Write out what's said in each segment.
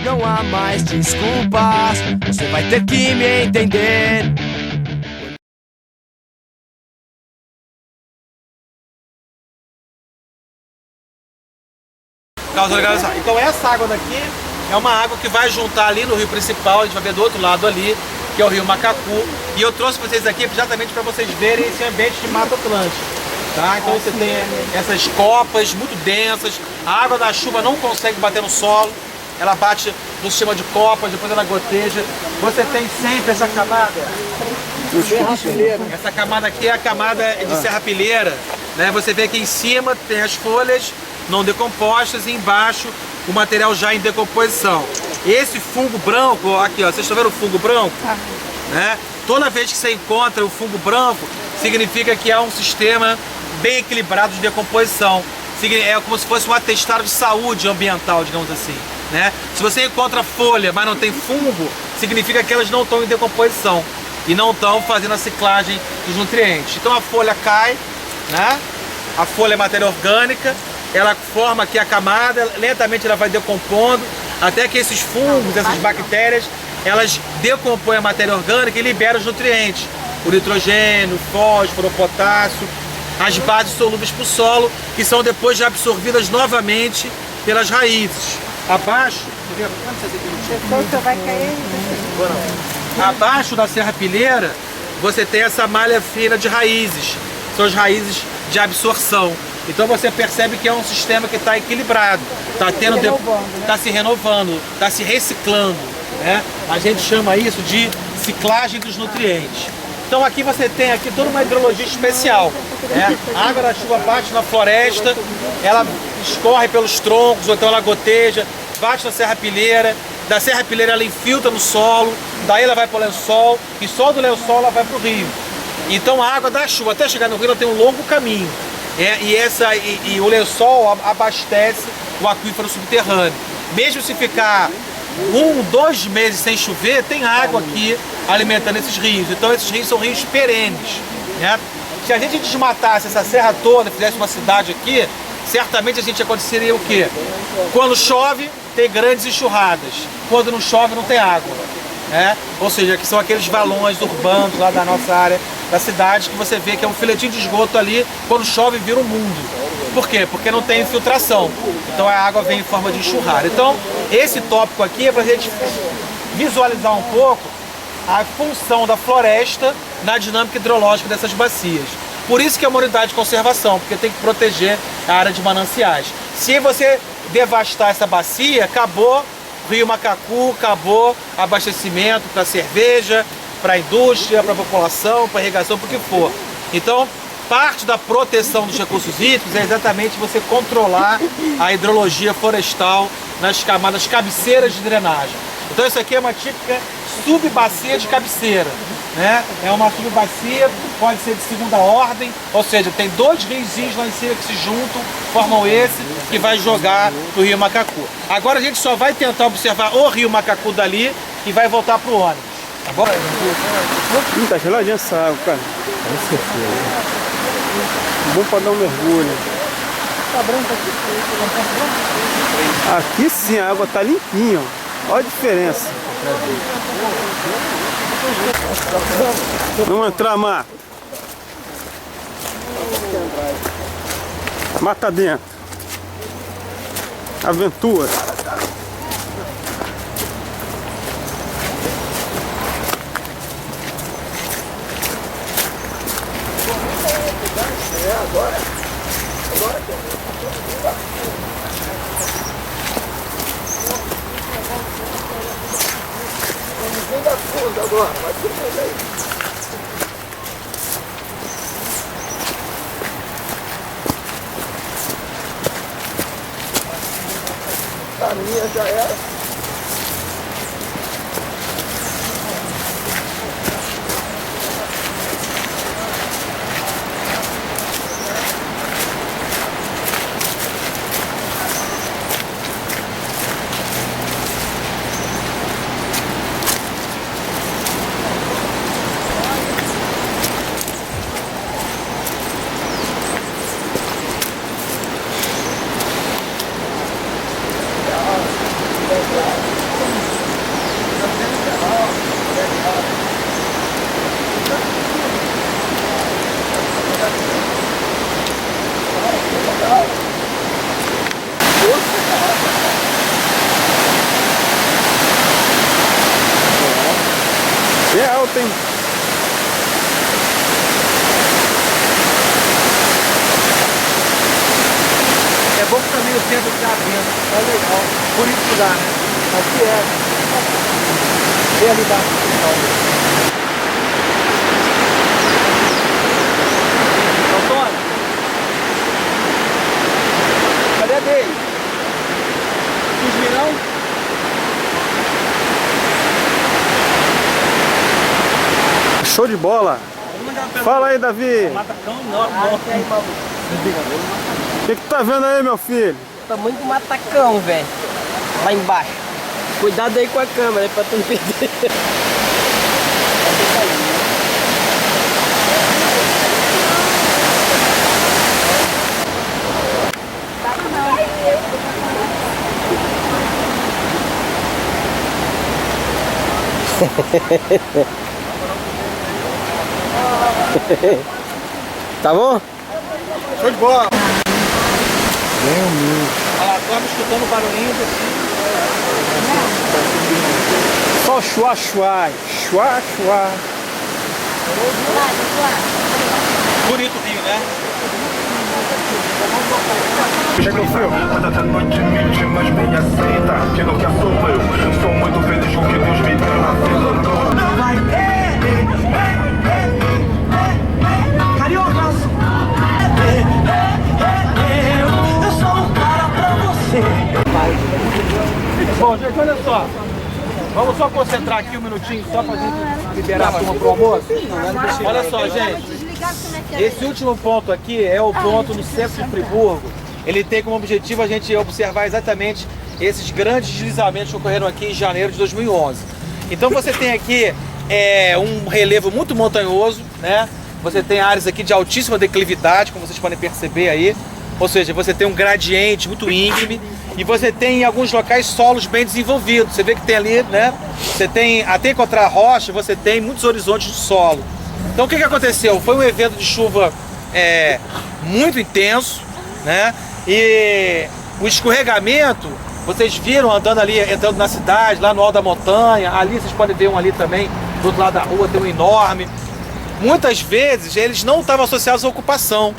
Não há mais desculpas, você vai ter que me entender. Então essa água daqui é uma água que vai juntar ali no rio principal, a gente vai ver do outro lado ali, que é o rio Macacu. E eu trouxe vocês aqui exatamente para vocês verem esse ambiente de Mata Atlântica. Tá? Então você tem essas copas muito densas, a água da chuva não consegue bater no solo, ela bate no sistema de copas, depois ela goteja. Você tem sempre essa camada. Essa camada aqui é a camada de serrapilheira, né? Você vê aqui em cima tem as folhas não decompostas e embaixo o material já em decomposição. Esse fungo branco, aqui ó, vocês estão vendo o fungo branco? Né? Toda vez que você encontra o fungo branco, significa que há um sistema bem equilibrado de decomposição. É como se fosse um atestado de saúde ambiental, digamos assim. Né? Se você encontra folha, mas não tem fungo, significa que elas não estão em decomposição e não estão fazendo a ciclagem dos nutrientes. Então a folha cai, né? A folha é matéria orgânica, ela forma aqui a camada, lentamente ela vai decompondo, até que esses fungos, essas bactérias, elas decompõem a matéria orgânica e liberam os nutrientes, o nitrogênio, o fósforo, o potássio, as bases solúveis para o solo, que são depois já absorvidas novamente pelas raízes. Abaixo, abaixo da serrapilheira, você tem essa malha fina de raízes, são as raízes de absorção. Então você percebe que é um sistema que está equilibrado, está se renovando, está se reciclando. Né? A gente chama isso de ciclagem dos nutrientes. Então aqui você tem aqui toda uma hidrologia especial. Né? A água da chuva bate na floresta, ela escorre pelos troncos, ou então ela goteja, bate na serrapilheira, da serrapilheira ela infiltra no solo, daí ela vai para o lençol, e só do lençol ela vai para o rio. Então a água da chuva até chegar no rio ela tem um longo caminho. E o lençol abastece o aquífero subterrâneo. Mesmo se ficar 2 meses sem chover, tem água aqui alimentando esses rios. Então esses rios são rios perenes. Né? Se a gente desmatasse essa serra toda, fizesse uma cidade aqui, certamente a gente aconteceria o quê? Quando chove, tem grandes enxurradas. Quando não chove, não tem água. Né? Ou seja, que são aqueles valões urbanos lá da nossa área da cidade, que você vê que é um filetinho de esgoto ali, quando chove vira um mundo. Por quê? Porque não tem infiltração, então a água vem em forma de enxurrada. Então esse tópico aqui é para a gente visualizar um pouco a função da floresta na dinâmica hidrológica dessas bacias. Por isso que é uma unidade de conservação, porque tem que proteger a área de mananciais. Se você devastar essa bacia, acabou o rio Macacu, acabou abastecimento para cerveja, para a indústria, para a população, para a irrigação, para o que for. Então, parte da proteção dos recursos hídricos é exatamente você controlar a hidrologia florestal nas camadas cabeceiras de drenagem. Então isso aqui é uma típica subbacia de cabeceira. Né? É uma subbacia, pode ser de segunda ordem, ou seja, tem 2 riozinhos lá em cima que se juntam, formam esse, que vai jogar no rio Macacu. Agora a gente só vai tentar observar o rio Macacu dali e vai voltar para o ônibus. Tá bom? Tá geladinha essa água, cara. Bom pra dar um mergulho. Tá branco aqui. Aqui sim a água tá limpinha, ó. Olha a diferença. Vamos entrar, Marco. Mata dentro. Aventura. A minha já era. É alto, hein? É bom que também o tempo está abrindo. É legal. Por isso que dá, né? Aqui é. Vem ali embaixo. Antônio. Cadê a dele? Quis vir não? Show de bola. Fala aí, Davi. Matacão enorme. O que tu tá vendo aí, meu filho? Tamanho do matacão, velho. Lá embaixo. Cuidado aí com a câmera, aí pra tu não perder. Tá bom? Show de bola! Olha lá, estamos escutando barulhinhos assim. Só chua, chua. Chua, chua. Bonito o rio, né? Chega o fio. Essa noite mente, mas me aceita. Que não quer sou eu. Sou muito feliz com o que Deus me deu na vida. Cariocas! Eu sou um cara pra você. Bom, gente, olha só. Vamos só concentrar aqui um minutinho só pra gente liberar a turma pro almoço? Olha só, gente. Esse último ponto aqui é o ponto no centro de Friburgo. Ele tem como objetivo a gente observar exatamente esses grandes deslizamentos que ocorreram aqui em janeiro de 2011. Então você tem aqui um relevo muito montanhoso, né? Você tem áreas aqui de altíssima declividade, como vocês podem perceber aí. Ou seja, você tem um gradiente muito íngreme e você tem em alguns locais solos bem desenvolvidos. Você vê que tem ali, né? Você tem, até encontrar a rocha, você tem muitos horizontes de solo. Então o que aconteceu? Foi um evento de chuva muito intenso, né? E o escorregamento, vocês viram andando ali, entrando na cidade, lá no alto da montanha, ali vocês podem ver um ali também, do outro lado da rua tem um enorme. Muitas vezes eles não estavam associados à ocupação,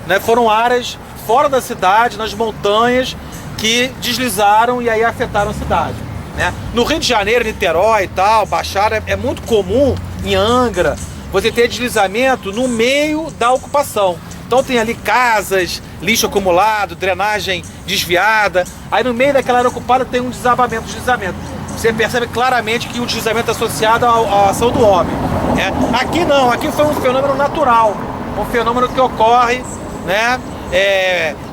né? Foram áreas fora da cidade, nas montanhas, que deslizaram e aí afetaram a cidade, né? No Rio de Janeiro, Niterói e tal, Baixada, é muito comum, em Angra, você ter deslizamento no meio da ocupação. Então tem ali casas, lixo acumulado, drenagem desviada. Aí no meio daquela área ocupada tem um deslizamento. Você percebe claramente que o deslizamento é associado à ação do homem, né? Aqui não, aqui foi um fenômeno natural, um fenômeno que ocorre, né?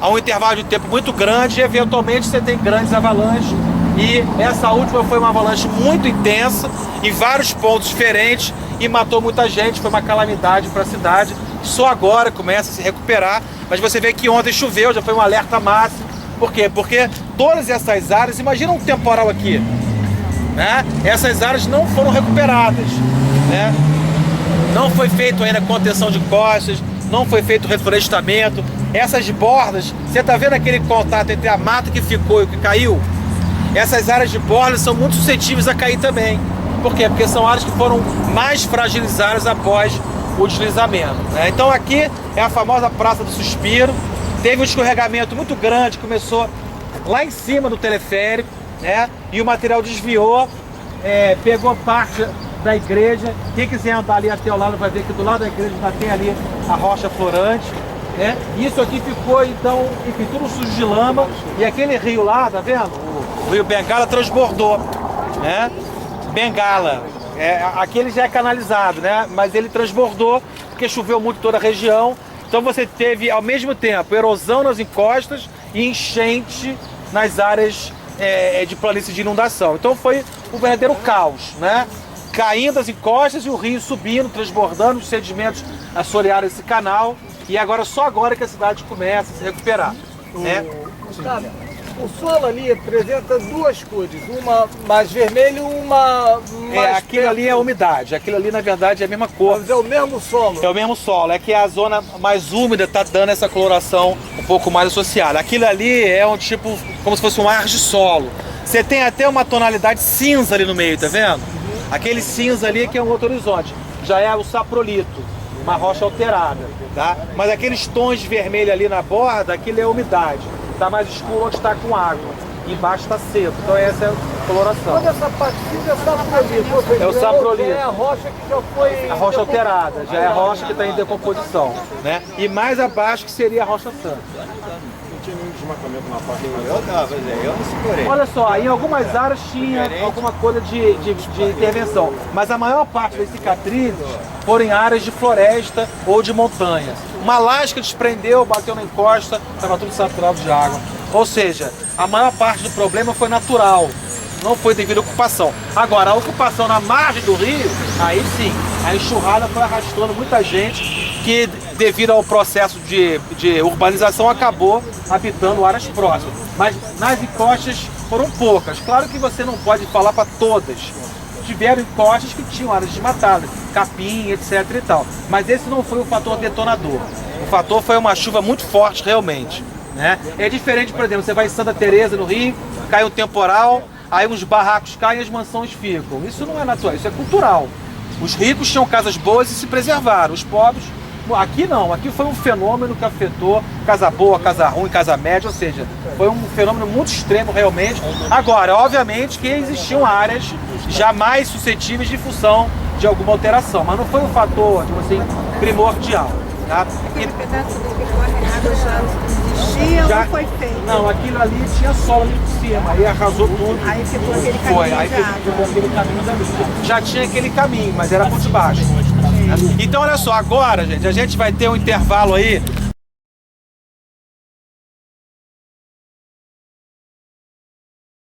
A um intervalo de tempo muito grande e eventualmente você tem grandes avalanches. E essa última foi uma avalanche muito intensa, em vários pontos diferentes, e matou muita gente, foi uma calamidade para a cidade. Só agora começa a se recuperar, mas você vê que ontem choveu, já foi um alerta máximo. Por quê? Porque todas essas áreas, imagina um temporal aqui, né? Essas áreas não foram recuperadas, né? Não foi feito ainda contenção de costas, não foi feito reflorestamento. Essas bordas, você está vendo aquele contato entre a mata que ficou e o que caiu? Essas áreas de bordas são muito suscetíveis a cair também. Por quê? Porque são áreas que foram mais fragilizadas após o deslizamento, né? Então aqui é a famosa Praça do Suspiro. Teve um escorregamento muito grande, começou lá em cima do teleférico, né? E o material desviou, pegou parte da igreja. Quem quiser andar ali até o lado vai ver que do lado da igreja já tem ali a rocha florante, né? Isso aqui ficou então, enfim, tudo sujo de lama. E aquele rio lá, tá vendo? O rio Bengala transbordou, né? Bengala, aquele já é canalizado, né? Mas ele transbordou porque choveu muito toda a região. Então você teve ao mesmo tempo erosão nas encostas e enchente nas áreas de planície de inundação. Então foi um verdadeiro caos, né? Caindo as encostas e o rio subindo, transbordando, os sedimentos assorearam esse canal. E agora, só agora que a cidade começa a se recuperar, né? O solo ali apresenta duas cores, uma mais vermelha e uma mais aquilo ali é a umidade, aquilo ali na verdade é a mesma cor. Mas é o mesmo solo. É o mesmo solo, é que a zona mais úmida está dando essa coloração um pouco mais associada. Aquilo ali é um tipo, como se fosse um ar de solo. Você tem até uma tonalidade cinza ali no meio, tá vendo? Aquele cinza ali que é um outro horizonte, já é o saprolito, uma rocha alterada, tá? Mas aqueles tons de vermelho ali na borda, aquilo é a umidade. Tá mais escuro onde está com água. Embaixo está seco, então essa é a coloração. Toda essa parte é saprolito. É o saprolito. É a rocha que já foi... A rocha alterada, já é a rocha que está em decomposição, né? E mais abaixo que seria a rocha santa. Olha só, em algumas áreas tinha alguma coisa de intervenção, mas a maior parte das cicatrizes foram em áreas de floresta ou de montanha. Uma lasca desprendeu, bateu na encosta, estava tudo saturado de água. Ou seja, a maior parte do problema foi natural, não foi devido à ocupação. Agora, a ocupação na margem do rio, aí sim, a enxurrada foi arrastando muita gente que, devido ao processo de urbanização, acabou habitando áreas próximas. Mas nas encostas foram poucas. Claro que você não pode falar para todas. Tiveram encostas que tinham áreas desmatadas, capim, etc e tal. Mas esse não foi o fator detonador. O fator foi uma chuva muito forte realmente, né? É diferente, por exemplo, você vai em Santa Teresa, no Rio, cai um temporal, aí uns barracos caem e as mansões ficam. Isso não é natural, isso é cultural. Os ricos tinham casas boas e se preservaram, os pobres... Aqui não, aqui foi um fenômeno que afetou casa boa, casa ruim, casa média, ou seja, foi um fenômeno muito extremo realmente. Agora, obviamente que existiam áreas já mais suscetíveis de função de alguma alteração, mas não foi um fator, tipo assim, primordial. Tá? Aquele pedaço do água já existia ou foi feito? Não, aquilo ali tinha solo ali por cima, aí arrasou tudo. Aí ficou aquele caminho Foi, aí de água. ficou aquele caminho dali. Já tinha aquele caminho, mas era por debaixo. Então olha só, agora gente, a gente vai ter um intervalo aí